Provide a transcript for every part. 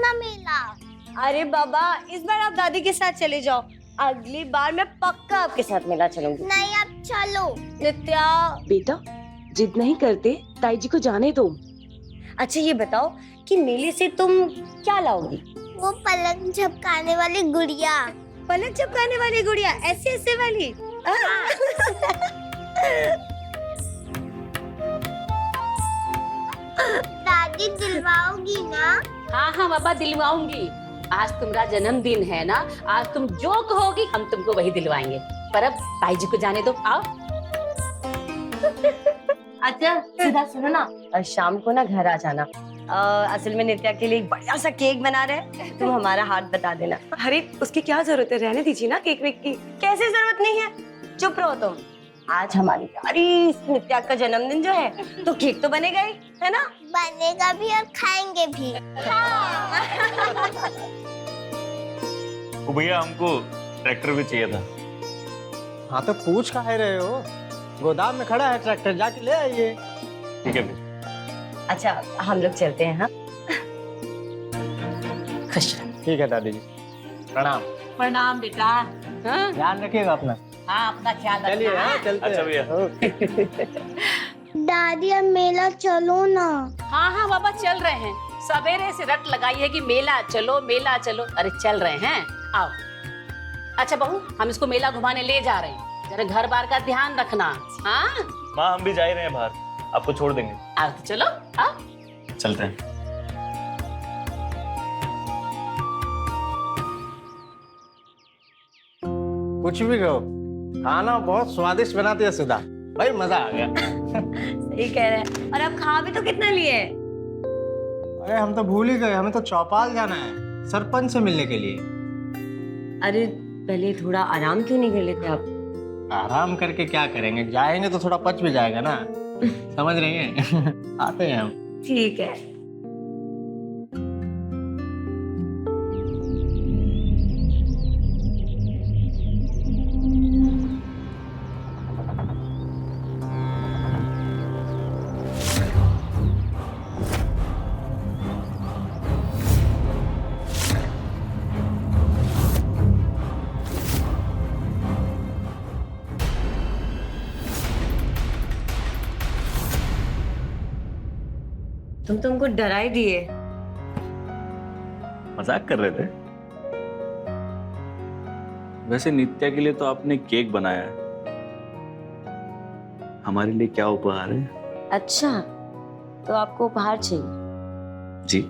ना मेला। अरे बाबा, इस बार आप दादी के साथ चले जाओ, अगली बार मैं पक्का आपके साथ मेला चलूंगी। नहीं अब चलो। नित्या। बेटा जिद नहीं करते, ताई जी को जाने दो। अच्छा ये बताओ कि मेले से तुम क्या लाओगी? वो पलंग झपकाने वाली गुड़िया। पलक चिपकाने वाली गुड़िया, ऐसे ऐसे वाली? दादी दिलवाओगी ना? हाँ हाँ बाबा दिलवाऊंगी। आज तुम्हारा जन्मदिन है ना, आज तुम जो कहोगी हम तुमको वही दिलवाएंगे। पर अब ताई जी को जाने दो, आओ। अच्छा सीधा सुनो ना, शाम को ना घर आ जाना। असल में नित्या के लिए एक बढ़िया सा केक बना रहे हैं, तुम हमारा हाथ बता देना। अरे उसकी क्या जरूरत है, रहने दीजिए ना केक वेक की। कैसे जरूरत नहीं है, चुप रहो तुम। आज हमारी प्यारी नित्या का जन्मदिन जो है, तो केक तो बनेगा ही, है ना? बनेगा भी और खाएंगे भी। तो भैया हमको ट्रैक्टर भी चाहिए था। हाँ तो पूछ काहे रहे हो, गोदाम में खड़ा है ट्रैक्टर, जाके ले आइए। ठीक है भैया। अच्छा हम लोग चलते हैं। हाँ खुश रहो। ठीक है दादी जी, प्रणाम। प्रणाम बेटा। हाँ ध्यान रखिएगा अपना। हाँ अपना ख्याल चलिए रखना। हाँ, चलते अच्छा हैं। भैया। ओके। दादी अब मेला चलो ना। हाँ हाँ बाबा चल रहे हैं, सवेरे से रट लगाई है कि मेला चलो मेला चलो। अरे चल रहे हैं, आओ। अच्छा बहू, हम इसको मेला घुमाने ले जा रहे हैं, जरा घर बार का ध्यान रखना। हाँ माँ हम भी जा ही रहे हैं बाहर, आपको छोड़ देंगे। आओ तो चलो, आओ। चलते हैं। कुछ भी कहो, खाना बहुत स्वादिष्ट बनाती है सुधा, भाई मजा आ गया। सही कह रहे हैं। और अब खा भी तो कितना लिए? अरे हम तो भूल ही गए, हमें तो चौपाल जाना है सरपंच से मिलने के लिए। अरे पहले थोड़ा आराम क्यों नहीं कर लेते आप? आराम करके क्या करेंगे, जाएंगे तो थोड़ा पच भी जाएगा ना, समझ रही हैं? आते हैं हम। ठीक है। तुमको डरा ही दिए। मजाक कर रहे थे। वैसे नित्या के लिए तो आपने केक बनाया है, हमारे लिए क्या उपहार है? अच्छा तो आपको उपहार चाहिए? जी।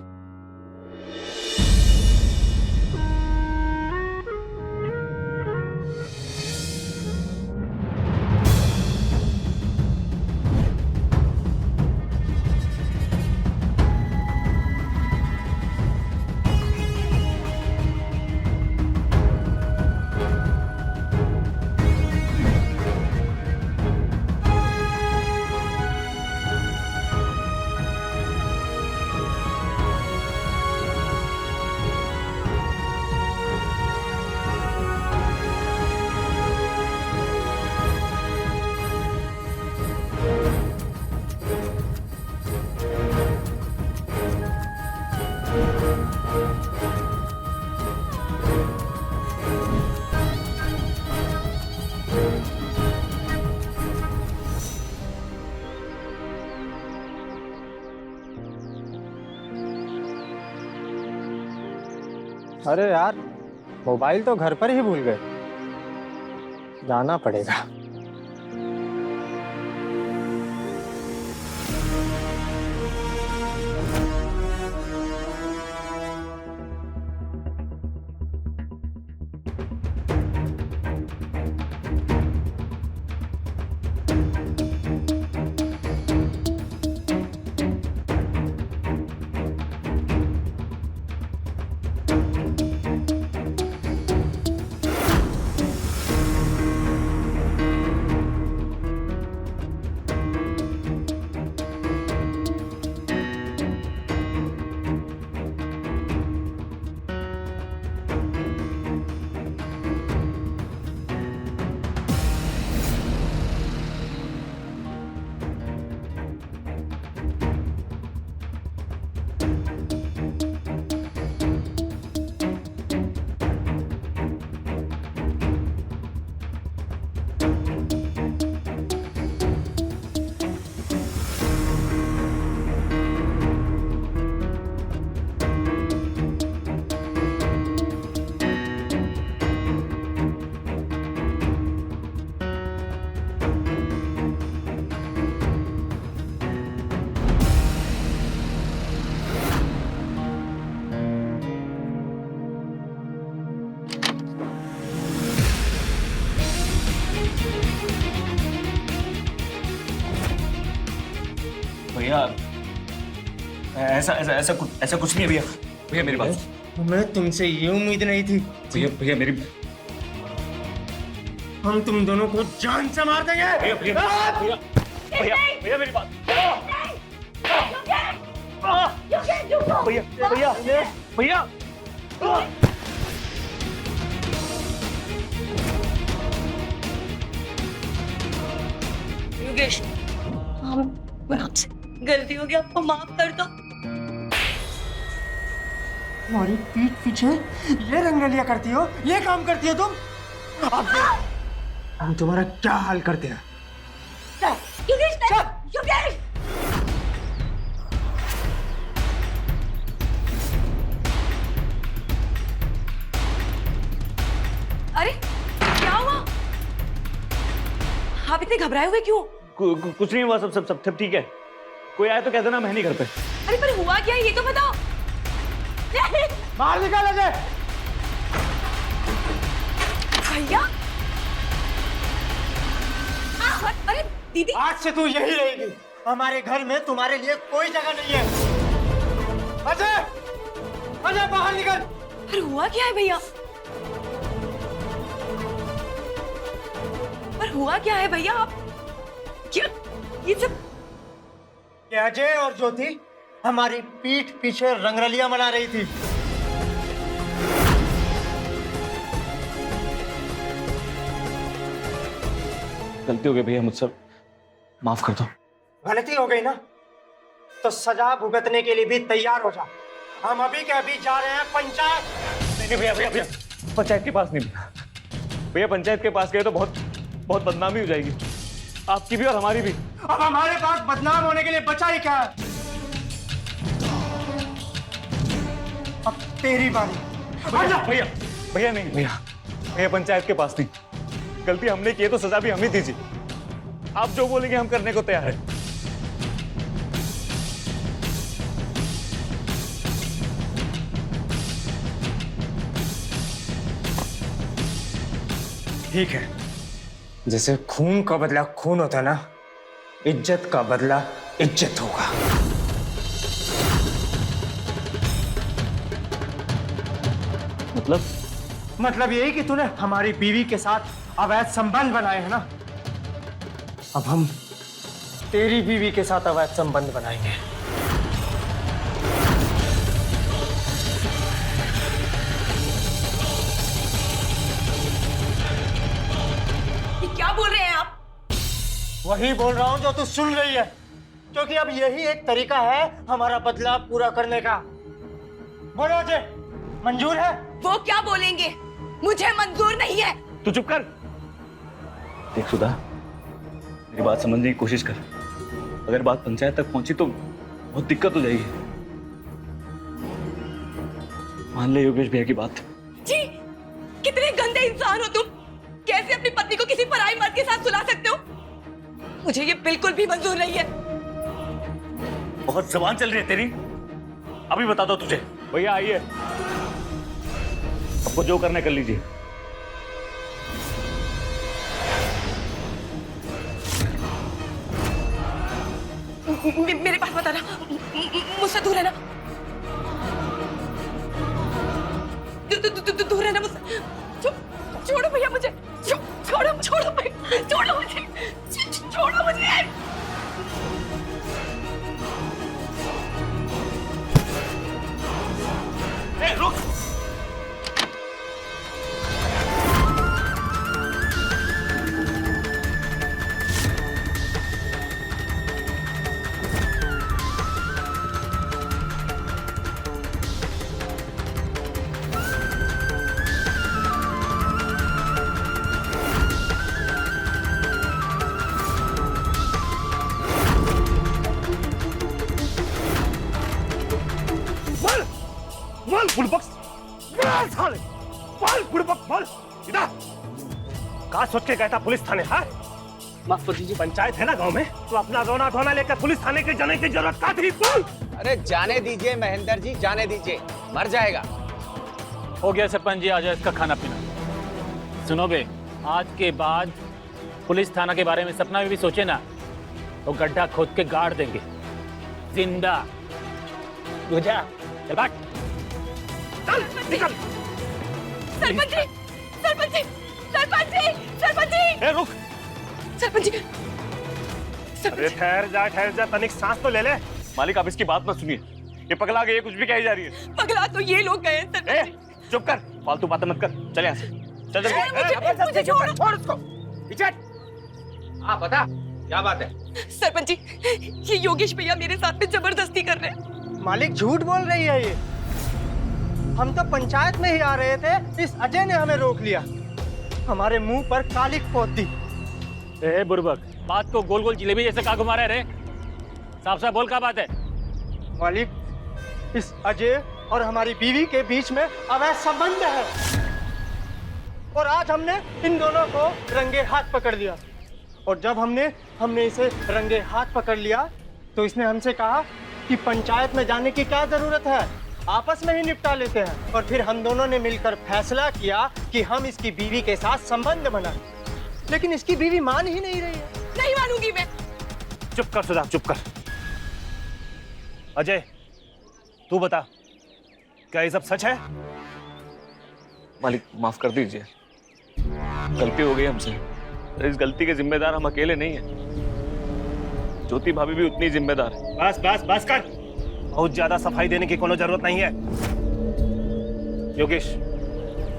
अरे यार, मोबाइल तो घर पर ही भूल गए, जाना पड़ेगा। भैया ऐसा ऐसा ऐसा कुछ नहीं है भैया। भैया मेरी बात। मैं तुमसे ये उम्मीद नहीं थी। भैया भैया मेरी हम तुम दोनों को जान से मार देंगे। भैया भैया भैया भैया भैया मेरी बात। भैया भैया भैया योगेश, आपसे गलती हो गया, आपको माफ कर दो। हमारी पीठ पीछे ये रंगलियां करती हो, ये काम करती हो तुम। अब हम तुम्हारा क्या हाल करते हैं। योगेश नहीं, योगेश! अरे क्या हुआ? आप इतने घबराए हुए क्यों? कुछ नहीं हुआ, सब ठीक है। कोई आया तो कह देना मैं नहीं घर पे। अरे पर हुआ क्या ये तो बताओ। बाहर निकाल दे। भैया, अरे दीदी, आज से तू यही रहेगी। हमारे घर में तुम्हारे लिए कोई जगह नहीं है। अजय, अजय बाहर निकल। अरे हुआ क्या है भैया? पर हुआ क्या है भैया? आप क्या ये सब? ये अजय और ज्योति हमारी पीठ पीछे रंगरलियां मना रही थी। गलती हो गई भैया मुझसे, माफ कर दो। गलती हो गई ना तो सजा भुगतने के लिए भी तैयार हो जा। हम अभी के अभी जा रहे हैं पंचायत। नहीं भैया भैया भैया पंचायत के पास नहीं भैया। भैया पंचायत के पास गए तो बहुत बदनामी हो जाएगी, आपकी भी और हमारी भी। अब हमारे पास बदनाम होने के लिए बचा ही क्या है। अब तेरी बारी। भैया भैया भैया नहीं भैया, भैया पंचायत के पास नहीं। गलती हमने की है तो सजा भी हम ही दीजिए। आप जो बोलेंगे हम करने को तैयार है। ठीक है, जैसे खून का बदला खून होता ना, इज्जत का बदला इज्जत होगा। मतलब यही कि तूने हमारी बीवी के साथ अवैध संबंध बनाए हैं ना। अब हम तेरी बीवी के साथ अवैध संबंध बनाएंगे। ये क्या बोल रहे हैं आप? वही बोल रहा हूं जो तू सुन रही है, क्योंकि अब यही एक तरीका है हमारा बदला पूरा करने का। बोलो अजय, मंजूर है? वो क्या बोलेंगे? मुझे मंजूर नहीं है। तू चुप कर। देख सुधा, मेरी बात समझने की कोशिश कर। अगर बात पंचायत तक पहुंची तो बहुत दिक्कत हो जाएगी। मान ले योगेश भैया की बात। जी, कितने गंदे इंसान हो तुम। कैसे अपनी पत्नी को किसी पराई मर्द के साथ सुला सकते हो? मुझे ये बिल्कुल भी मंजूर नहीं है। बहुत जबान चल रही है तेरी। अभी बता दो तुझे। भैया आइए, आपको जो करना है कर लीजिए। मेरे पास मत आना, मुझसे दूर रहना। दूर रहना मुझसे। छोड़ो भैया मुझे, छोड़ो भैया, छोड़ो मुझे, छोड़ो मुझे। रुक। बोल बुड़बक, बोल साले, बोल बुड़बक, बोल इधर। कहाँ सोच के गया था पुलिस थाने? हाँ, माफ कर दीजिए। पंचायत है ना गांव में, तो अपना रोना धोना लेकर पुलिस थाने के जाने की जरूरत क्या थी? बोल। अरे जाने दीजिए महेंद्र जी, जाने दीजिए, मर जाएगा। हो गया सरपंच जी, आ जाए इसका खाना पीना। सुनो बे, आज के बाद पुलिस थाना के बारे में सपना में भी सोचे ना तो गड्ढा खोद के गाड़ देंगे। जिंदा। बुझा? चल भाग। चल निकल। सरपंच जी, सरपंच जी, सरपंच जी, सरपंच जी, ए रुक। सरपंच जी, अरे ठहर जा, तनिक सांस तो ले ले। मालिक आप इसकी बात मत सुनिए, ये पगला गई है, कुछ भी कही जा रही है। पगला तो ये लोग गए हैं सरपंच ए, जी। चुप कर, फालतू बातें मत कर, चल यहाँ से, चल चल। मुझे छोड़ो। छोड़ उसको पीछे। हाँ बता क्या बात है? सरपंच जी, ये योगेश भैया मेरे साथ में जबरदस्ती कर रहे हैं। मालिक झूठ बोल रही है ये। हम तो पंचायत में ही आ रहे थे, इस अजय ने हमें रोक लिया, हमारे मुंह पर कालिक पोत दी। ए बुर्बक, बात को गोल गोल जिलेबी जैसे कहाँ घुमा रहे रे? साफ साफ बोल क्या बात है? मालिक, इस अजय और हमारी बीवी के बीच में अवैध संबंध है और आज हमने इन दोनों को रंगे हाथ पकड़ लिया। और जब हमने इसे रंगे हाथ पकड़ लिया तो इसने हमसे कहा कि पंचायत में जाने की क्या जरूरत है, आपस में ही निपटा लेते हैं। और फिर हम दोनों ने मिलकर फैसला किया कि हम इसकी बीवी के साथ संबंध बनाएं, लेकिन इसकी बीवी मान ही नहीं रही है। नहीं मानूंगी मैं। चुप कर सुधा, चुप कर। अजय तू बता, क्या ये सब सच है? मालिक माफ कर दीजिए, गलती हो गई हमसे। इस गलती के जिम्मेदार हम अकेले नहीं हैं, ज्योति भाभी भी उतनी जिम्मेदार है। बस कर, बहुत ज्यादा सफाई देने की कोनो जरूरत नहीं है। योगेश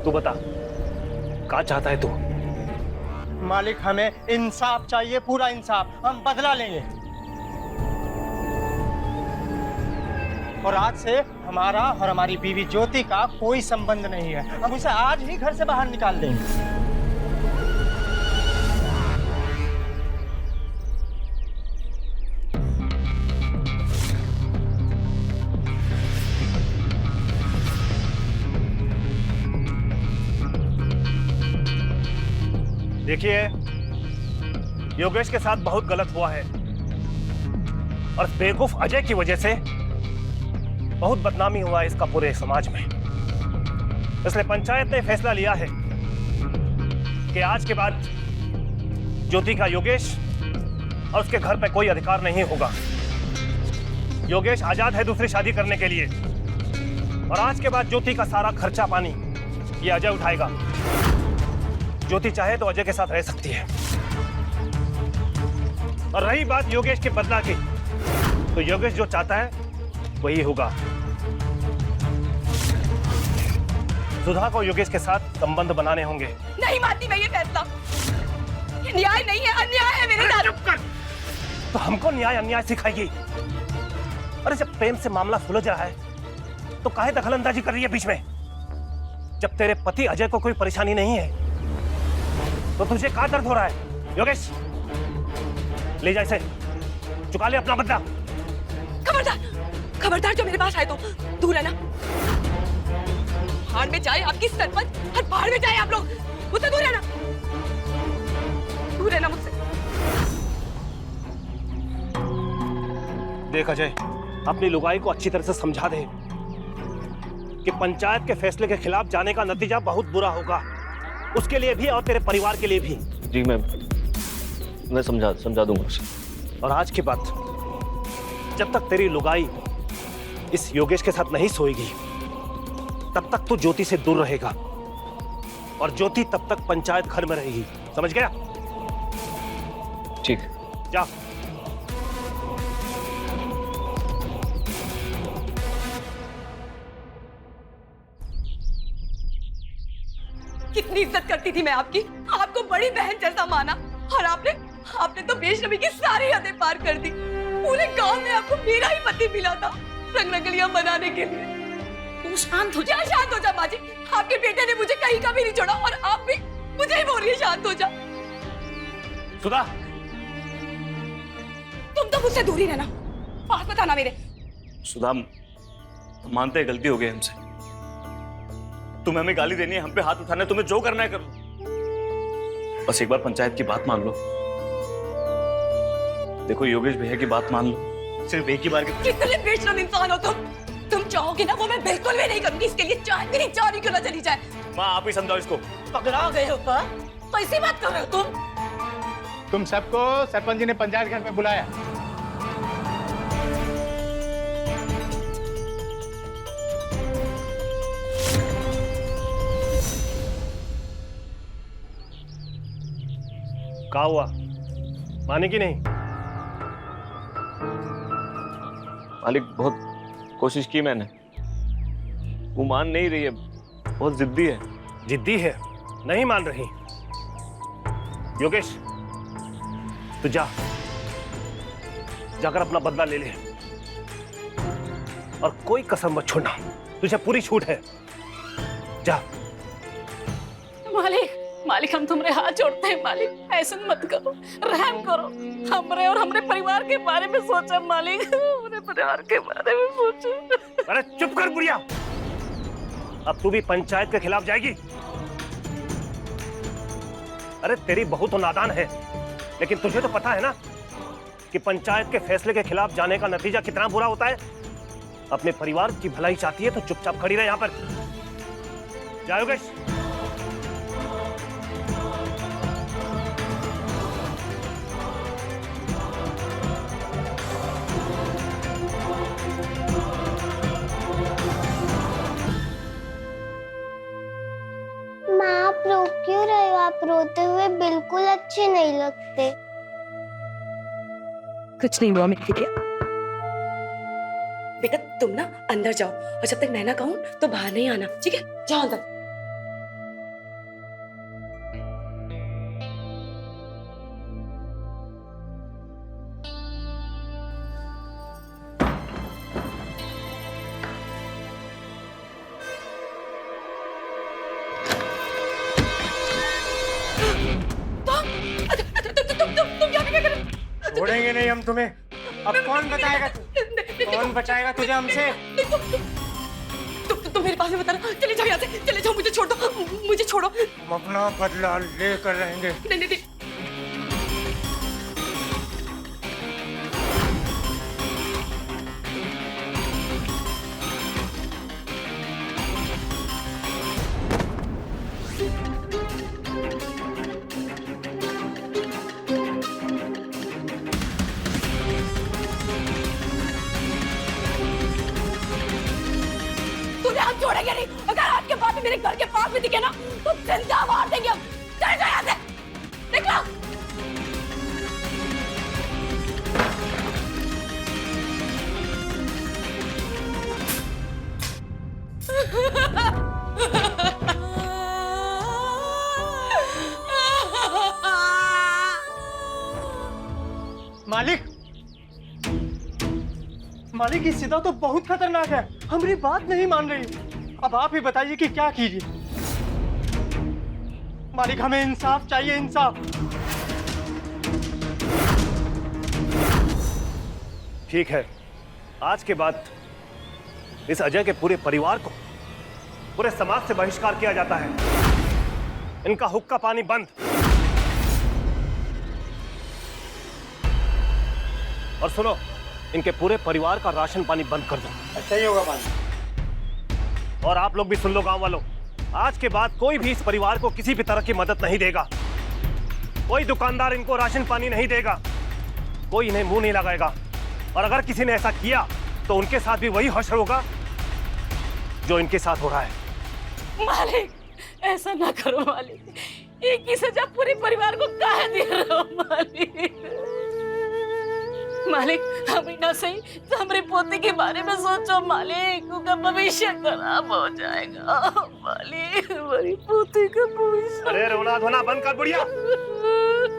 तू बता, क्या चाहता है तू? मालिक हमें इंसाफ चाहिए, पूरा इंसाफ, हम बदला लेंगे। और आज से हमारा और हमारी बीवी ज्योति का कोई संबंध नहीं है, हम उसे आज ही घर से बाहर निकाल देंगे। देखिए, योगेश के साथ बहुत गलत हुआ है और बेवकूफ अजय की वजह से बहुत बदनामी हुआ है इसका पूरे समाज में। इसलिए पंचायत ने फैसला लिया है कि आज के बाद ज्योति का योगेश और उसके घर पे कोई अधिकार नहीं होगा। योगेश आजाद है दूसरी शादी करने के लिए और आज के बाद ज्योति का सारा खर्चा पानी ये अजय उठाएगा। ज्योति चाहे तो अजय के साथ रह सकती है। और रही बात योगेश के बदला की, तो योगेश जो चाहता है वही होगा। सुधा को योगेश के साथ संबंध बनाने होंगे। नहीं मानती मैं ये फैसला, ये न्याय नहीं है, अन्याय है मेरे साथ। चुप कर। तो हमको न्याय अन्याय सिखाएगी? अरे जब प्रेम से मामला सुलझ रहा है तो काहे दखलंदाजी कर रही है बीच में? जब तेरे पति अजय को कोई परेशानी नहीं है तो तुझे क्या दर्द हो रहा है? योगेश ले जा इसे, चुका ले अपना बदला। खबरदार, खबरदार, जो मेरे पास आए तो दूर है ना। भाड़ में जाए आपकी सरपंच और भाड़ में जाए आप लोग, मुझसे दूर है ना, दूर है ना मुझसे। देख अजय, अपनी लुगाई को अच्छी तरह से समझा दे कि पंचायत के फैसले के खिलाफ जाने का नतीजा बहुत बुरा होगा, उसके लिए भी और तेरे परिवार के लिए भी। जी मैं समझा दूंगा उसे। और आज के बाद जब तक तेरी लुगाई इस योगेश के साथ नहीं सोएगी तब तक तू ज्योति से दूर रहेगा और ज्योति तब तक पंचायत घर में रहेगी, समझ गया? ठीक, जा। कितनी इज्जत करती थी मैं आपकी, आपको बड़ी बहन जैसा माना, और आपने तो बेशरमी की सारी हदें पार कर दी। पूरे गांव में आपको मेरा ही पति मिला था रंग रंगलियां बनाने के लिए। तू शांत हो जा। क्या शांत हो जा माँ जी? आपके बेटे ने मुझे कहीं का भी नहीं छोड़ा और आप भी मुझे ही बोल रही है शांत हो जा। सुधा, तुम तो मुझसे दूर ही रहना, पास बताना मेरे। सुधा हम मानते हैं गलती हो गई हमसे, तुम्हें हमें गाली देनी है, हम पे हाथ उठाना है, तुम्हें जो करना है करो। बस एक बार पंचायत की बात मान लो। देखो योगेश भैया की बात मान लो, सिर्फ एक ही बार की। कितने बेशरम इंसान हो तुम चाहोगे ना वो मैं बिल्कुल भी नहीं करूंगी, इसके लिए चाहे मेरी जान ही क्यों ना चली जाए। माँ आप ही समझाओ इसको। पकड़ा गए हो का? कैसी बात कर रहे हो तुम सबको सरपंच जी ने पंचायत घर में बुलाया। क्या हुआ, माने कि नहीं? मालिक बहुत कोशिश की मैंने, वो मान नहीं रही है, बहुत जिद्दी है। जिद्दी है, नहीं मान रही। योगेश तू जा, जाकर अपना बदला ले ले और कोई कसम मत छोड़ना, तुझे पूरी छूट है। जा। मालिक मालिक हम तुम्हारे हाथ जोड़ते हैं मालिक, ऐसा मत करो, रहम करो, हमरे और हमरे परिवार के बारे में सोचो मालिक, हमरे परिवार के बारे में सोचो। अरे चुप कर बुढ़िया, अब तू भी पंचायत के खिलाफ जाएगी? अरे तेरी बहू तो नादान है, लेकिन तुझे तो पता है ना कि पंचायत के फैसले के खिलाफ जाने का नतीजा कितना बुरा होता है। अपने परिवार की भलाई चाहती है तो चुपचाप खड़ी रहे यहाँ पर। जा योगेश। माँ आप रो क्यों रहे हो? आप रोते हुए बिल्कुल अच्छे नहीं लगते। कुछ नहीं हुआ मेरे लिए। बेटा तुम ना अंदर जाओ और जब तक मैं ना कहूँ तो बाहर नहीं आना, ठीक है? जाओ अंदर। तुम यहाँ पे क्या कर रहे हो? छोड़ेंगे नहीं हम तुम्हें। अब कौन बताएगा, कौन बचाएगा तुझे हमसे? तुम मेरे पास में बताना। चले जाओ यहाँ से, चले जाओ, मुझे छोड़ दो, मुझे छोड़ो। हम अपना बदला लेकर रहेंगे। नहीं नहीं नहीं। हम छोड़ेंगे नहीं। अगर आपके बाद में मेरे घर के पास में दिखे ना तो जिंदा मार देंगे हम। चले जाओ यहाँ से, निकलो। मालिक, मालिक ये सीधा तो बहुत खतरनाक है, हमारी बात नहीं मान रही। अब आप ही बताइए कि क्या कीजिए। मालिक हमें इंसाफ चाहिए, इंसाफ। ठीक है, आज के बाद इस अजय के पूरे परिवार को पूरे समाज से बहिष्कार किया जाता है। इनका हुक्का पानी बंद। और सुनो, इनके पूरे परिवार का राशन पानी बंद कर दो। अच्छा ही होगा मालिक। और आप लोग भी सुन लो गांव वालों, आज के बाद कोई भी इस परिवार को किसी भी तरह की मदद नहीं देगा। कोई दुकानदार इनको राशन पानी नहीं देगा, कोई इन्हें मुंह नहीं लगाएगा। और अगर किसी ने ऐसा किया तो उनके साथ भी वही हश्र होगा जो इनके साथ हो रहा है। मालिक ऐसा ना करो मालिक, एक ही सजा पूरे परिवार को काहे दे रहे हो मालिक? मालिक हम ही ना सही तो हमारे पोते के बारे में सोचो मालिक, उनका भविष्य खराब हो जाएगा मालिक, हमारी पोते का भविष्य। अरे रोना धोना बंद कर बुढ़िया।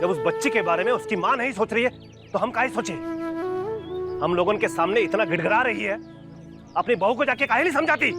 जब उस बच्ची के बारे में उसकी माँ नहीं सोच रही है तो हम काहे सोचे? हम लोगों के सामने इतना गिड़गिड़ा रही है, अपनी बहू को जाके काहे नहीं समझाती?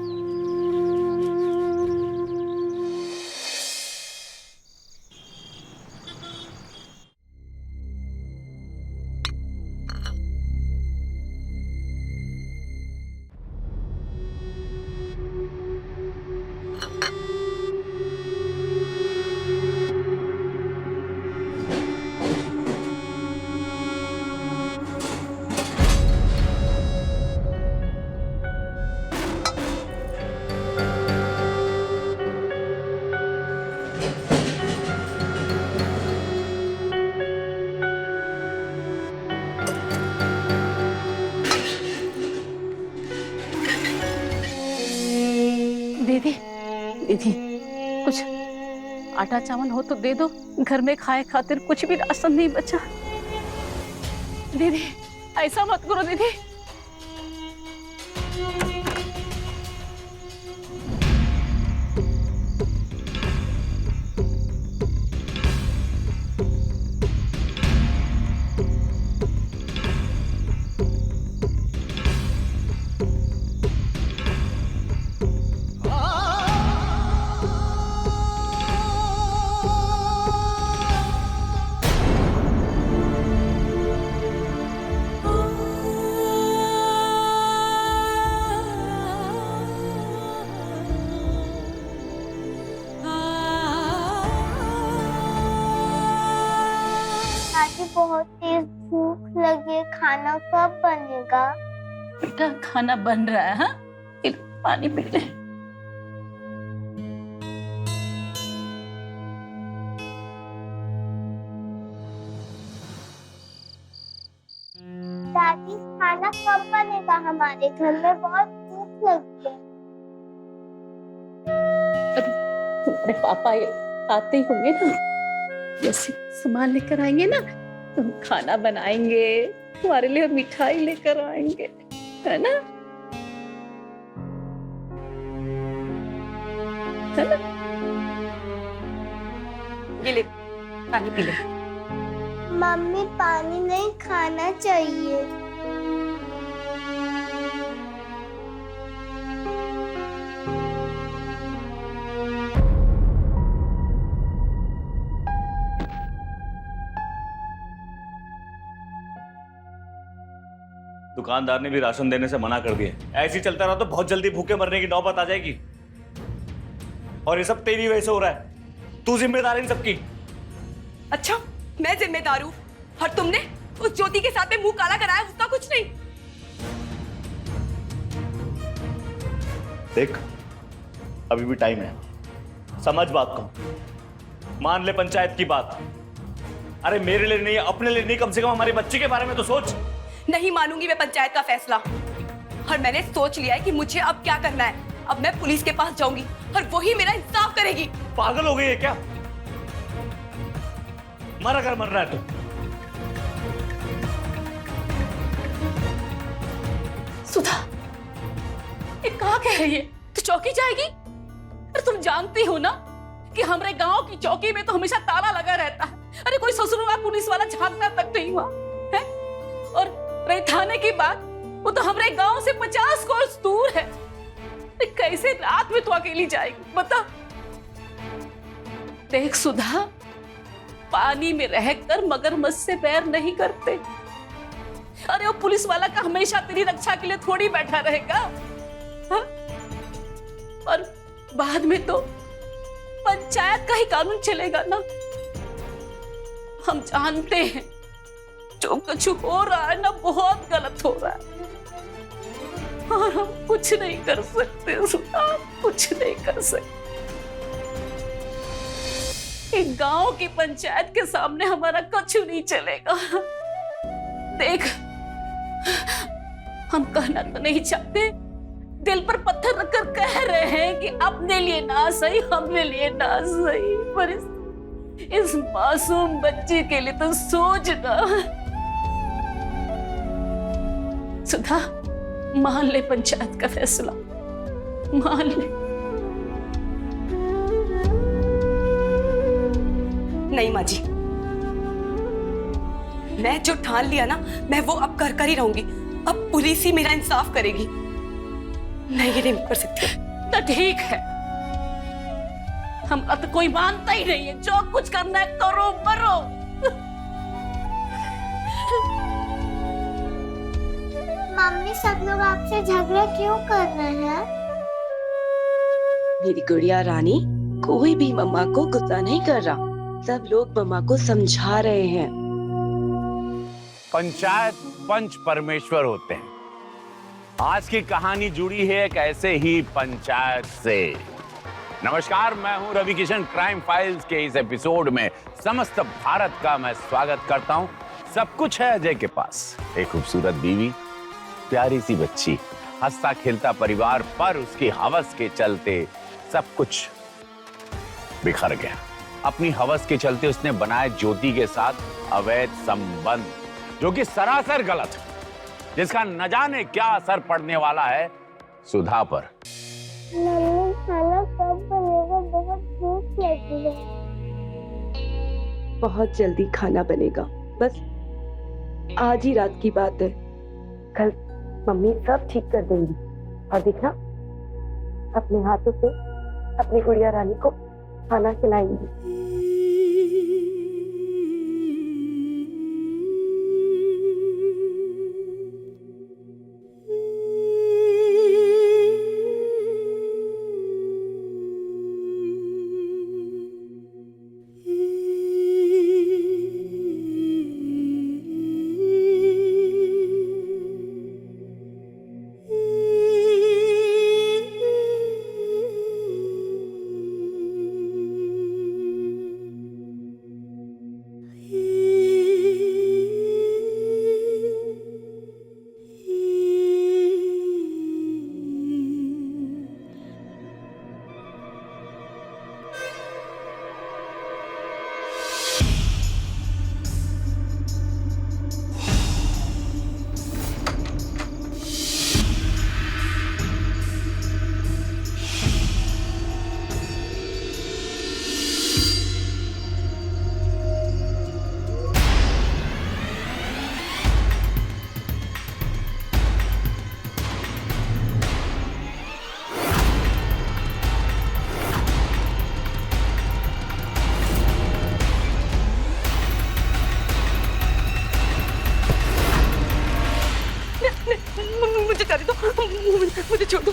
दीदी दीदी कुछ आटा चावल हो तो दे दो, घर में खाए खातिर कुछ भी राशन नहीं बचा। दीदी ऐसा मत करो दीदी। दादी बहुत तेज भूख लगी है, खाना कब बनेगा? बेटा खाना बन रहा है। हाँ पानी पी ले। दादी खाना कब बनेगा? हमारे घर में बहुत भूख लगी है। तुम्हारे पापा आते ही होंगे ना, जैसे सामान लेकर आएंगे ना तो हम खाना बनाएंगे, तुम्हारे लिए मिठाई लेकर आएंगे, है ना? है ना? ये ले पानी पी ले। मम्मी पानी नहीं खाना चाहिए। दुकानदार ने भी राशन देने से मना कर दिया। ऐसे ही चलता रहा तो बहुत जल्दी भूखे मरने की नौबत आ जाएगी। और ये सब तेरी वजह से हो रहा है। तू जिम्मेदार है इन सबकी। अच्छा मैं जिम्मेदार हूँ और तुमने उस ज्योति के साथ में मुंह काला कराया, उसका कुछ नहीं। देख अभी भी टाइम है, समझ बात को, मान ले पंचायत की बात। अरे मेरे लिए नहीं, अपने लिए नहीं, कम से कम हमारे बच्चे के बारे में तो सोच। नहीं मानूंगी मैं पंचायत का फैसला, और मैंने सोच लिया है कि मुझे अब क्या करना है। अब मैं पुलिस के पास जाऊंगी और वही मेरा इंसाफ करेगी। पागल हो गई है क्या? मर अगर मर रहा है तो। सुधा ये कहाँ कह रही है? तो चौकी जाएगी? अरे तुम जानती हो ना कि हमारे गांव की चौकी में तो हमेशा ताला लगा रहता है। अरे कोई ससुरवा पुलिस वाला झांकना तक नहीं हुआ है। और रही थाने की बात, वो तो हमारे गांव से 50 कोस दूर है। कैसे रात में तो अकेली जाएगी बता? देख सुधा, पानी में रहकर मगरमच्छ से बैर नहीं करते। अरे वो पुलिस वाला का हमेशा तेरी रक्षा के लिए थोड़ी बैठा रहेगा। हा? और बाद में तो पंचायत का ही कानून चलेगा ना। हम जानते हैं जो कुछ हो रहा है ना बहुत गलत हो रहा है, और हम कुछ नहीं कर सकते सुधा, कुछ नहीं कर सकते। एक गांव की पंचायत के सामने हमारा कुछ नहीं चलेगा। देख हम कहना तो नहीं चाहते, दिल पर पत्थर रखकर कह रहे हैं कि अपने लिए ना सही, अपने लिए ना सही, पर इस मासूम बच्चे के लिए तो सोचना। सुधा मान ले पंचायत का फैसला, मान ले। नहीं माँ जी, मैं जो ठान लिया ना मैं वो अब कर ही रहूंगी। अब पुलिस ही मेरा इंसाफ करेगी। नहीं ये नहीं कर सकती। तो ठीक है, हम अब कोई मानता ही नहीं है। जो कुछ करना है करो, मरो। मम्मी सब लोग आपसे झगड़ा क्यों कर रहे हैं? मेरी गुड़िया रानी, कोई भी मम्मा को गुस्सा नहीं कर रहा। सब लोग मम्मा को समझा रहे हैं। पंचायत पंच परमेश्वर होते हैं। आज की कहानी जुड़ी है एक ऐसे ही पंचायत से। नमस्कार, मैं हूं रवि किशन। क्राइम फाइल्स के इस एपिसोड में समस्त भारत का मैं स्वागत करता हूं। सब कुछ है अजय के पास, एक खूबसूरत बीवी, प्यारी सी बच्ची, हंसता खेलता परिवार, पर उसकी हवस के चलते सब कुछ बिखर गया। अपनी हवस के चलते उसने बनाया ज्योति के साथ अवैध संबंध, जो कि सरासर गलत है, जिसका न जाने क्या असर पड़ने वाला है सुधा पर। मम्मी खाना कब बनेगा? बहुत भूख लगी है। बहुत जल्दी खाना बनेगा, बस आज ही रात की बात है। कल मम्मी सब ठीक कर देंगी, और देखना अपने हाथों से अपनी गुड़िया रानी को खाना खिलाएंगी। मुझे जाने दो, मुझे छोड़ दो।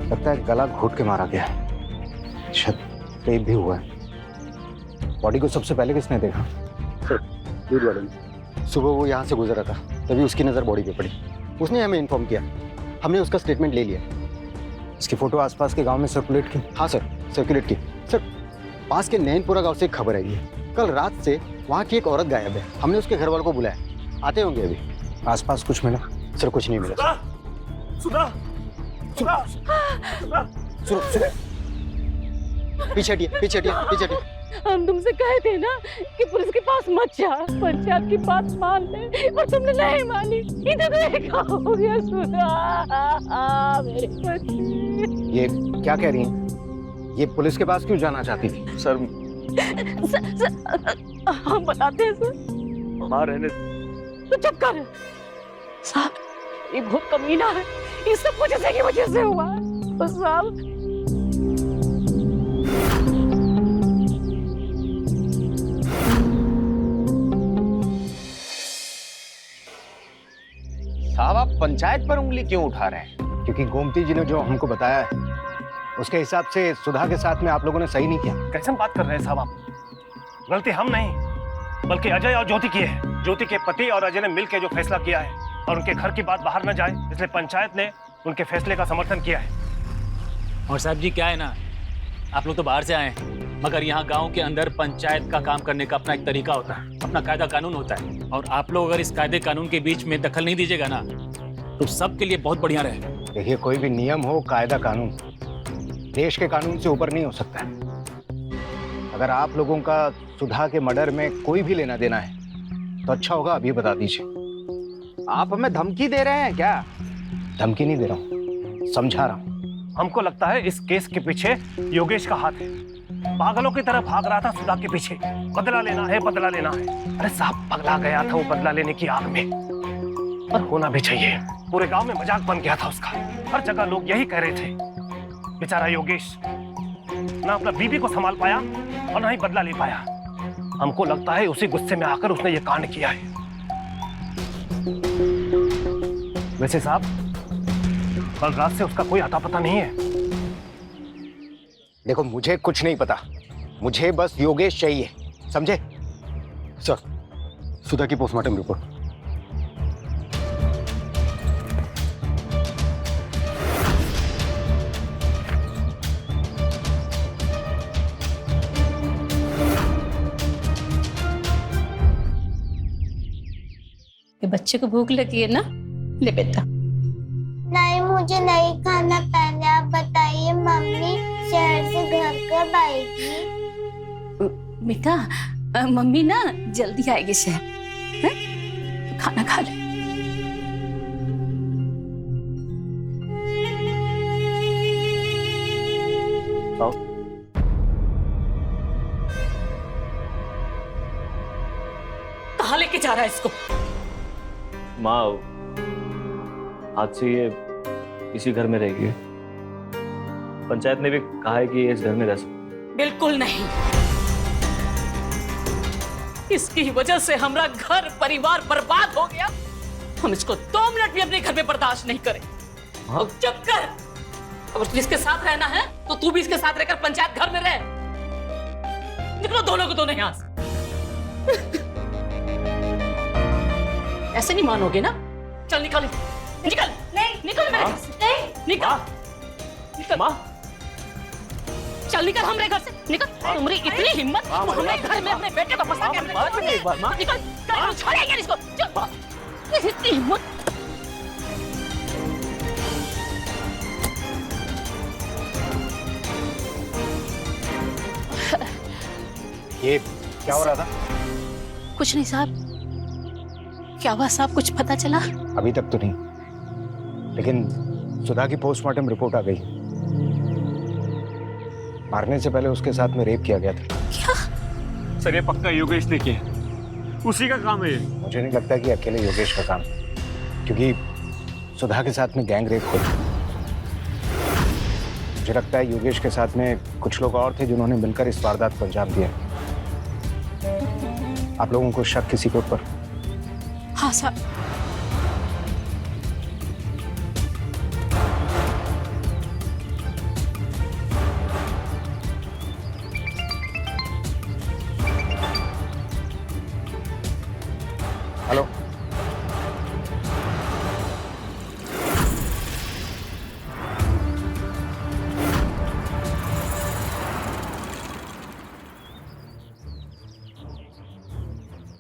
लगता है गला घोट के मारा गया है, शायद रेप भी हुआ है। बॉडी को सबसे पहले किसने देखा? दूध वाले ने। सुबह वो यहाँ से गुजरा था, तभी उसकी नज़र बॉडी पे पड़ी। उसने हमें इन्फॉर्म किया, हमने उसका स्टेटमेंट ले लिया। इसकी फोटो आसपास के गांव में सर्कुलेट की। हाँ सर, सर्कुलेट की। सर, पास के नैनपुरा गांव से एक खबर आई है, कल रात से वहाँ की एक औरत गायब है। हमने उसके घर वालों को बुलाया, आते होंगे अभी। आसपास कुछ मिला? सर कुछ नहीं मिला। सुधा, सुधा, सुधा, सुधा, पीछे हटिए, पीछे हटिए, पीछे हटिए। हम तुमसे कहे थे ना कि पुलिस के पास मत जा, पंचायत की बात मान ले, और तुमने नहीं मानी। इधर देखा हो गया सुधा, मेरे बच्चे। ये क्या कह रही हैं? ये पुलिस के पास क्यों जाना चाहती थी? सर, हम बताते हैं सर। मां रहने। तो चुप कर साहब, ये बहुत कमीना है, ये सब कुछ इसी की वजह से हुआ है। तो साहब साहब, आप पंचायत पर उंगली क्यों उठा रहे हैं? क्योंकि गोमती जी ने जो हमको बताया है उसके हिसाब से सुधा के साथ में आप लोगों ने सही नहीं किया। कैसे बात कर रहे हैं साहब आप? गलती हम नहीं, बल्कि अजय और ज्योति की है। ज्योति के पति और अजय ने मिलकर जो फैसला किया है, और उनके घर की बात बाहर न जाए, इसलिए पंचायत ने उनके फैसले का समर्थन किया है। और साहब जी, क्या है ना, आप लोग तो बाहर से आए हैं, मगर यहाँ गांव के अंदर पंचायत का काम करने का अपना एक तरीका होता है, अपना कायदा कानून होता है। और आप लोग अगर इस कायदे कानून के बीच में दखल नहीं दीजिएगा ना, तो सबके लिए बहुत बढ़िया रहेगा। देखिए, कोई भी नियम हो, कायदा कानून देश के कानून से ऊपर नहीं हो सकता है। अगर आप लोगों का सुधा के मर्डर में कोई भी लेना देना है तो अच्छा होगा अभी बता दीजिए। आप हमें धमकी दे रहे हैं क्या? धमकी नहीं दे रहा हूँ, समझा रहा हूँ। हमको लगता है इस केस के पीछे योगेश का हाथ है। पागलों की तरह भाग रहा था सुधा के पीछे, बदला लेना है, बदला लेना है। अरे साहब, पगला गया था वो बदला लेने की आग में, और होना भी चाहिए। पूरे गांव में मजाक बन गया था उसका, हर जगह लोग यही कह रहे थे। बेचारा योगेश ना अपना बीबी को संभाल पाया और ना ही बदला ले पाया। हमको लगता है उसी गुस्से में आकर उसने ये कांड किया है। वैसे साहब, कल रात से उसका कोई अता पता नहीं है। देखो, मुझे कुछ नहीं पता, मुझे बस योगेश चाहिए, समझे? सर, सुधा की पोस्टमार्टम रिपोर्ट। ये बच्चे को भूख लगी है ना, ले बेटा। नहीं, मुझे नहीं खाना, पहले आप बताइए मम्मी शहर से घर कब आएगी? बेटा मम्मी ना जल्दी आएगी शहर, हैं? खाना खा ले। कहाँ लेके जा रहा है इसको? माँ, आज से ये इसी घर में रहेगी। पंचायत ने भी कहा है कि ये इस घर में रह सकती। बिल्कुल नहीं, इसकी वजह से हमारा घर परिवार बर्बाद हो गया। हम इसको 2 मिनट भी अपने घर में बर्दाश्त नहीं करें। हाँ? अब चुप कर। अगर तू इसके साथ रहना है तो तू भी इसके साथ रहकर पंचायत घर में रह। निकलो दोनों को दोनों यहाँ से। ऐसे नहीं मानोगे ना? चल निकल, निकल, नहीं निकल मेरे घर से, नहीं निकल, निकल माँ, चल निकल हमारे घर से, निकल। तुम्हारी इतनी हिम्मत, तुम हमारे घर में अपने बेटे को फंसा के निकल, छोड़ेंगे इसको। चल, इतनी हिम्मत। ये क्या हो रहा था? कुछ नहीं साहब। क्या हुआ साहब, कुछ पता चला? अभी तक तो नहीं, लेकिन सुधा की पोस्टमार्टम रिपोर्ट आ गई। मारने से पहले उसके साथ में रेप किया गया था। क्या? सर ये पक्का योगेश ने किया, उसी का काम है ये। मुझे नहीं लगता कि अकेले योगेश का काम, क्योंकि सुधा के साथ में गैंग रेप हुआ। मुझे लगता है योगेश के साथ में कुछ लोग और थे जिन्होंने मिलकर इस वारदात को अंजाम दिया। आप लोगों को शक किसी के ऊपर? हाँ साहब। हेलो,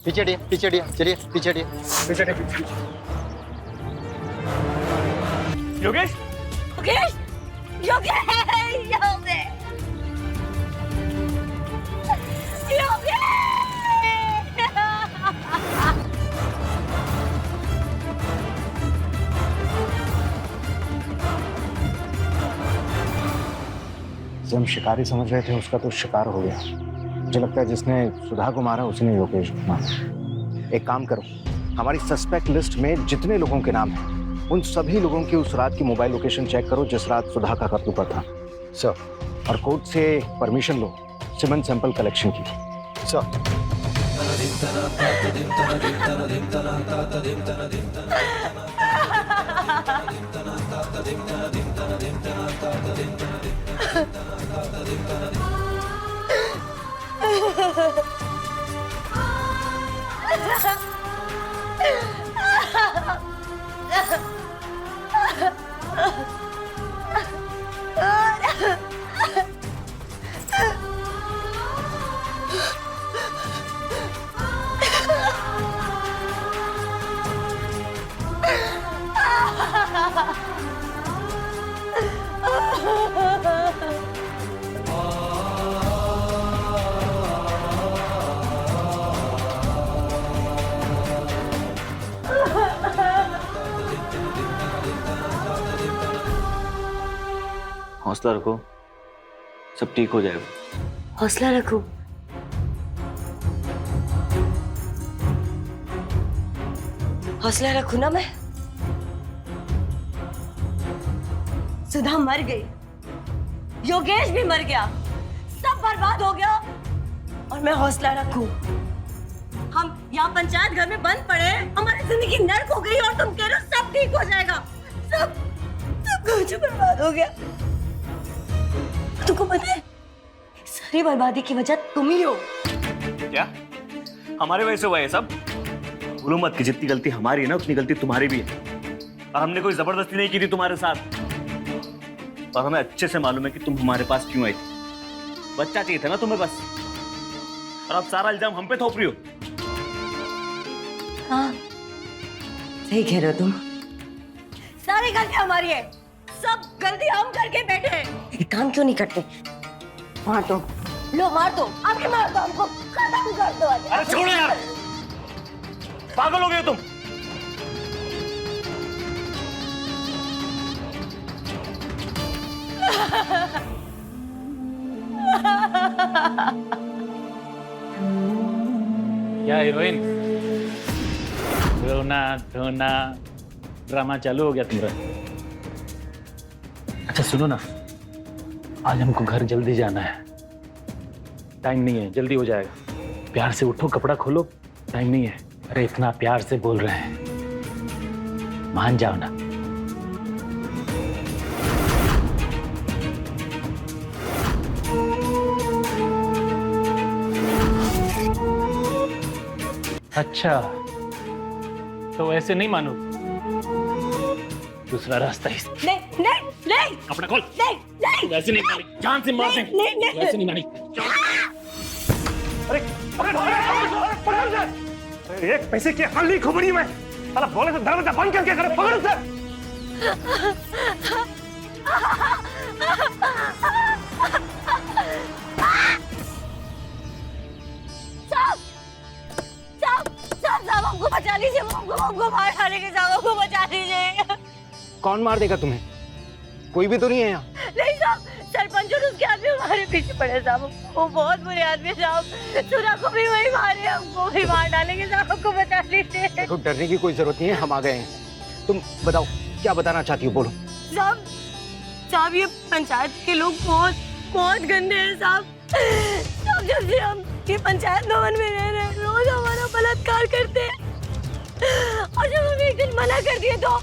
पीछे हटिए, पीछे हटिए, चलिए पीछे हटिए, पीछे हटिए। योगेश, योगेश, योगेश, जिसे हम शिकारी समझ रहे थे उसका तो शिकार हो गया। मुझे लगता है जिसने सुधा को मारा उसने योगेश को मारा। एक काम करो, हमारी सस्पेक्ट लिस्ट में जितने लोगों के नाम हैं उन सभी लोगों की उस रात की मोबाइल लोकेशन चेक करो जिस रात सुधा का कत्ल हुआ था सर, और कोर्ट से परमिशन लो सीमेंट सैंपल कलेक्शन की सर। हौसला रखो, सब ठीक हो जाएगा। हौसला रखो। हौसला रखू ना मैं। सुधा मर गई, योगेश भी मर गया, सब बर्बाद हो गया, और मैं हौसला रखूं। हम यहाँ पंचायत घर में बंद पड़े, हमारी जिंदगी नर्क हो गई, और तुम कह रहे हो सब ठीक हो जाएगा। सब कुछ बर्बाद हो गया। तुमको पता है सारी बर्बादी की वजह तुम ही हो। क्या हमारे वजह से हुआ है सब? भूलो मत कि जितनी गलती हमारी है ना उतनी गलती तुम्हारी भी है, और हमने कोई जबरदस्ती नहीं की थी तुम्हारे साथ, और हमें अच्छे से मालूम है कि तुम हमारे पास क्यों आई थी। बच्चा चाहिए था ना तुम्हें बस, और अब सारा इल्जाम हम पे थोप रही हो। हाँ, सही कह रहे हो तुम। सारी गलती हमारी है, सब गलती हम करके बैठे हैं। एक काम क्यों नहीं करते? मार दो, लो मार दो, आपके मार दो, हमको खत्म कर दो। अरे छोड़ो यार, पागल हो गए तुम। क्या हीरोइन, रोना धोना ड्रामा चालू हो गया तुम्हारा। अच्छा सुनो ना, आज हमको घर जल्दी जाना है, टाइम नहीं है, जल्दी हो जाएगा। प्यार से उठो, कपड़ा खोलो, टाइम नहीं है। अरे इतना प्यार से बोल रहे हैं, मान जाओ ना। अच्छा तो ऐसे नहीं मानो, दूसरा रास्ता ही। नहीं नहीं नहीं, कपड़ा खोल। नहीं नहीं, वैसे नहीं मानी, जान से मार देंगे। नहीं नहीं, वैसे नहीं मानी। अरे पकड़ उसे। एक पैसे की अकल नहीं खोपड़ी में, साला बोले तो दरवाजा बंद करके करे। पकड़ उसे। साहब हमको बचा लीजिए, हमको मार डालेंगे, साहब हमको बचा लीजिए। कौन मार देगा तुम्हें? कोई भी तो नहीं है यहाँ। नहीं साहब, सरपंच और उसके आदमी हमारे पीछे पड़े साहब, वो बहुत बुरे आदमी साहब, सुधा को भी वही मारे, हमको भी मार डालेंगे साहब, हमको बचा लीजिए। देखो डरने की कोई जरूरत नहीं है, हम आ गए हैं। तुम बताओ क्या बताना चाहती हो, बोलो। साहब ये पंचायत के लोग बहुत गंदे हैं साहब। जब से हम ये पंचायत भवन में रह रहे हैं, रोज हमारा बलात्कार करते हैं, और जब हम एक दिन मना कर दिए तो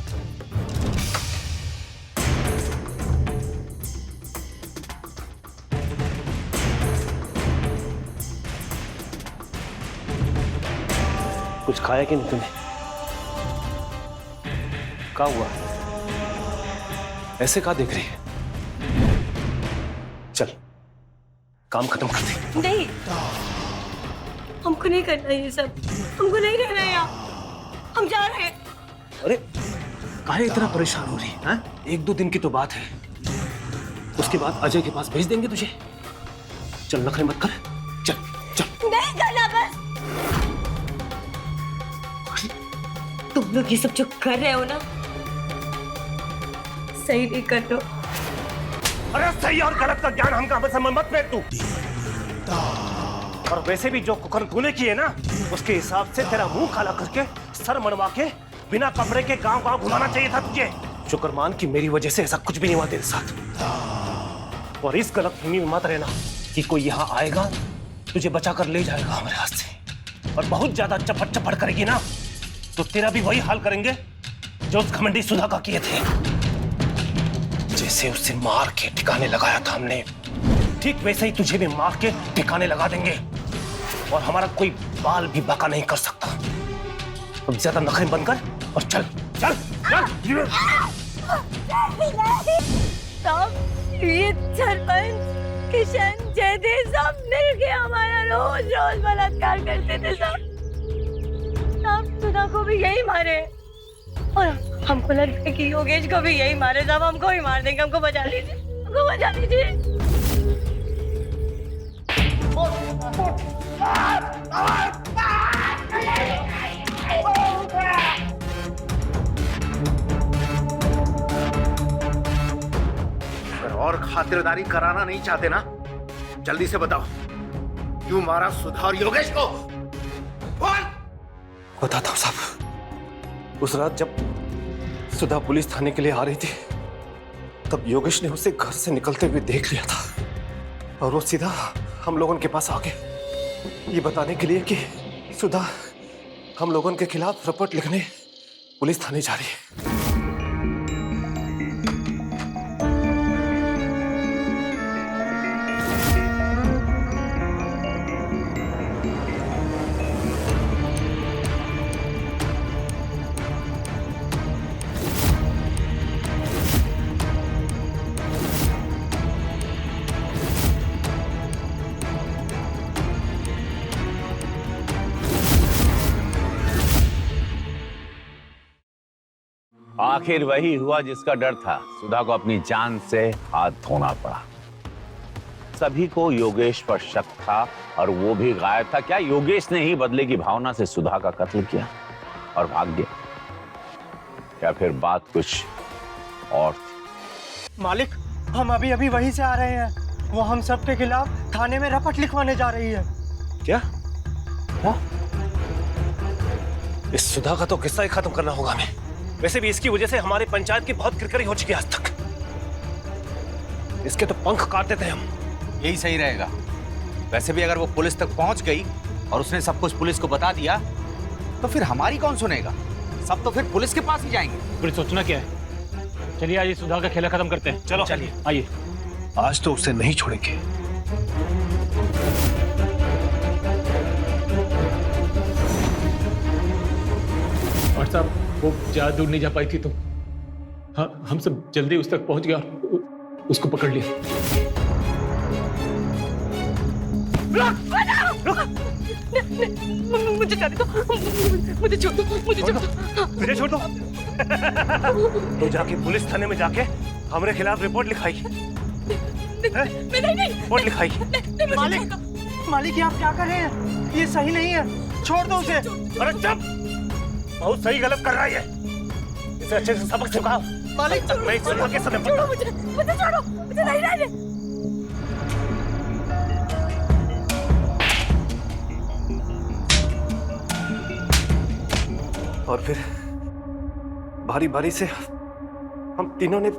कुछ खाया कि नहीं तूने? क्या हुआ? ऐसे क्या देख रही है? चल काम खत्म कर दे। नहीं, हमको नहीं करना ये सब, हमको नहीं रहना यहाँ, हम जा रहे हैं। अरे काहे इतना परेशान हो रही है? एक दो दिन की तो बात है, उसके बाद अजय के पास भेज देंगे तुझे। चल नखरे मत कर, चल चल। नहीं करना बस। तुम लोग ये सब जो कर रहे हो ना, सही नहीं कर रहे हो। अरे सही और गलत का ज्ञान हम कहां से मत फेंक तू। और वैसे भी जो कुकर्म तूने किए ना, उसके हिसाब से तेरा मुंह काला करके सर मनवा के बिना कपड़े के गांव घुमाना चाहिए था तुझे। शुक्रमान कि मेरी वजह से ऐसा कुछ भी नहीं हुआ तेरे साथ। और इस गलतफहमी में मत रहना कि कोई यहाँ आएगा तुझे बचा कर ले जाएगा हमारे हाथ से, और बहुत ज्यादा चपट चपट करेगी ना तो तेरा भी वही हाल करेंगे जो उस घमंडी सुधा का किए थे। जैसे उसे मार के ठिकाने लगाया था हमने, ठीक वैसे ही तुझे भी मार के ठिकाने लगा देंगे, और हमारा कोई बाल भी बाका नहीं कर सकता। अब ज्यादा नखरे बंद कर और चल चल चल। साहब ये सरपंच किशन जयदेव सब मिलके हमारा रोज रोज बलात्कार करते थे साहब। सुधा को भी यही मारे, और हमको लगता है कि योगेश को भी यही मारे साहब, हमको ही मार देंगे। हमको बचा लीजिए, हमको बचा लीजिए। और खातिरदारी कराना नहीं चाहते ना, जल्दी से बताओ क्यों मारा सुधा और योगेश को? कौन? बताता हूँ साहब। उस रात जब सुधा पुलिस थाने के लिए आ रही थी, तब योगेश ने उसे घर से निकलते हुए देख लिया था, और वो सीधा हम लोगों के पास आ गए ये बताने के लिए कि सुधा हम लोगों के खिलाफ रिपोर्ट लिखने पुलिस थाने जा रही है। आखिर वही हुआ जिसका डर था। सुधा को अपनी जान से हाथ धोना पड़ा। सभी को योगेश पर शक था और वो भी गायब था। क्या योगेश ने ही बदले की भावना से सुधा का कत्ल किया और भाग गया, या फिर बात कुछ और थी? मालिक, हम अभी अभी वहीं से आ रहे हैं। वो हम सब के खिलाफ थाने में रपट लिखवाने जा रही है। क्या? इस सुधा का तो किस्सा ही खत्म करना होगा हमें। वैसे भी इसकी वजह से हमारी पंचायत की बहुत किरकिरी हो चुकी है आज तक। इसके तो पंख काट देते हैं हम। यही सही रहेगा। वैसे भी अगर वो पुलिस तक पहुंच गई और उसने सब कुछ पुलिस को बता दिया तो फिर हमारी कौन सुनेगा? सब तो फिर पुलिस के पास ही जाएंगे। फिर सोचना क्या है? चलिए आज सुधा का खेला खत्म करते हैं। चलो चलिए आइए। आज तो उसे नहीं छोड़ेंगे। और साहब वो ज्यादा दूर नहीं जा पाई थी तो हाँ, हम सब जल्दी उस तक पहुंच गया और उसको पकड़ लिया। मुझे जाने दो, मुझे छोड़ दो, मुझे छोड़ दो। मुझे छोड़ दो। तो जाके पुलिस थाने में जाके हमारे खिलाफ रिपोर्ट लिखाई। नहीं रिपोर्ट लिखाई। मालिक, मालिक, ये आप क्या कर रहे हैं? ये सही नहीं है, छोड़ दो उसे। अरे चुप! बहुत सही गलत कर रहा है। इसे अच्छे से सबक सिखाओ। मालिक, मैं इस सुधा के समय छोड़ो मुझे, मुझे छोड़ो, मुझे नहीं रहने। और फिर बारी बारी से हम तीनों ने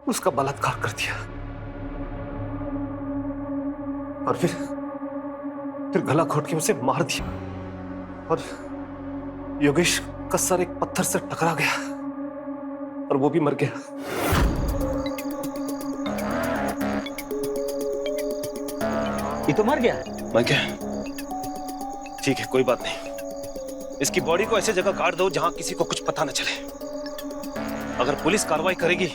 उसका बलात्कार कर दिया और फिर गला घोट के उसे मार दिया और योगेश का सर एक पत्थर से टकरा गया और वो भी मर गया। ये तो मर गया। मर गया? ठीक है, कोई बात नहीं। इसकी बॉडी को ऐसी जगह गाड़ दो जहां किसी को कुछ पता न चले। अगर पुलिस कार्रवाई करेगी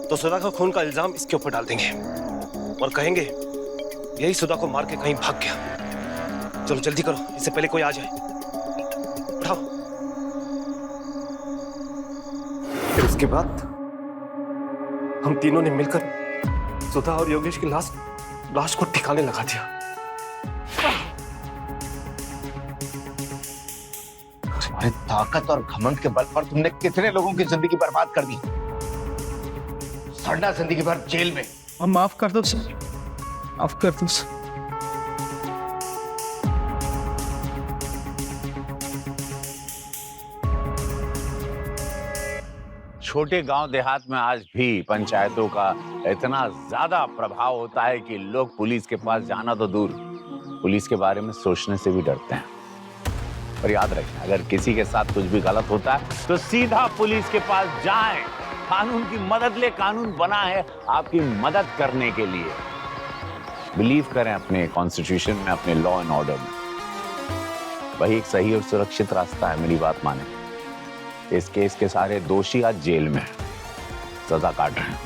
तो सुधा का खून का इल्जाम इसके ऊपर डाल देंगे और कहेंगे यही सुधा को मार के कहीं भाग गया। चलो जल्दी करो, इससे पहले कोई आ जाए। उठाओ। फिर उसके बाद हम तीनों ने मिलकर सुधा और योगेश की लाश को ठिकाने लगा दिया। तुम्हारी ताकत और घमंड के बल पर तुमने कितने लोगों की जिंदगी बर्बाद कर दी। सड़ना जिंदगी भर जेल में। अब माफ कर दो सर, माफ कर दो सर। छोटे गांव देहात में आज भी पंचायतों का इतना ज्यादा प्रभाव होता है कि लोग पुलिस के पास जाना तो दूर, पुलिस के बारे में सोचने से भी डरते हैं। पर याद रखें, अगर किसी के साथ कुछ भी गलत होता है तो सीधा पुलिस के पास जाएं। कानून की मदद ले, कानून बना है आपकी मदद करने के लिए। बिलीव करें अपने कॉन्स्टिट्यूशन में, अपने लॉ एंड ऑर्डर में। वही एक सही और सुरक्षित रास्ता है। मेरी बात माने। इस केस के सारे दोषी आज जेल में सजा काट रहे हैं।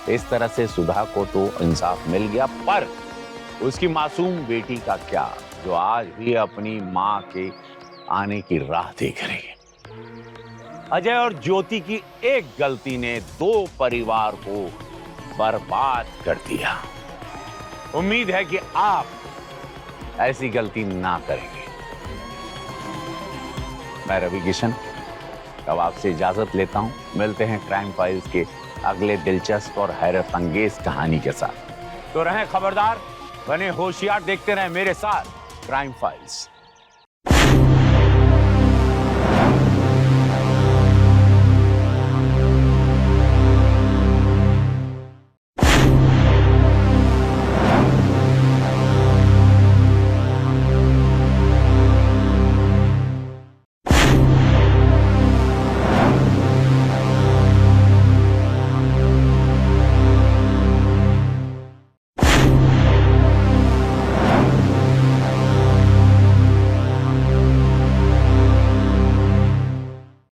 इस तरह से सुधा को तो इंसाफ मिल गया, पर उसकी मासूम बेटी का क्या, जो आज भी अपनी मां के आने की राह देख रही है। अजय और ज्योति की एक गलती ने दो परिवार को बर्बाद कर दिया। उम्मीद है कि आप ऐसी गलती ना करेंगे। मैं रवि किशन अब आपसे इजाजत लेता हूं। मिलते हैं क्राइम फाइल्स के अगले दिलचस्प और हैरत अंगेज कहानी के साथ। तो रहें खबरदार, बने होशियार, देखते रहें मेरे साथ क्राइम फाइल्स।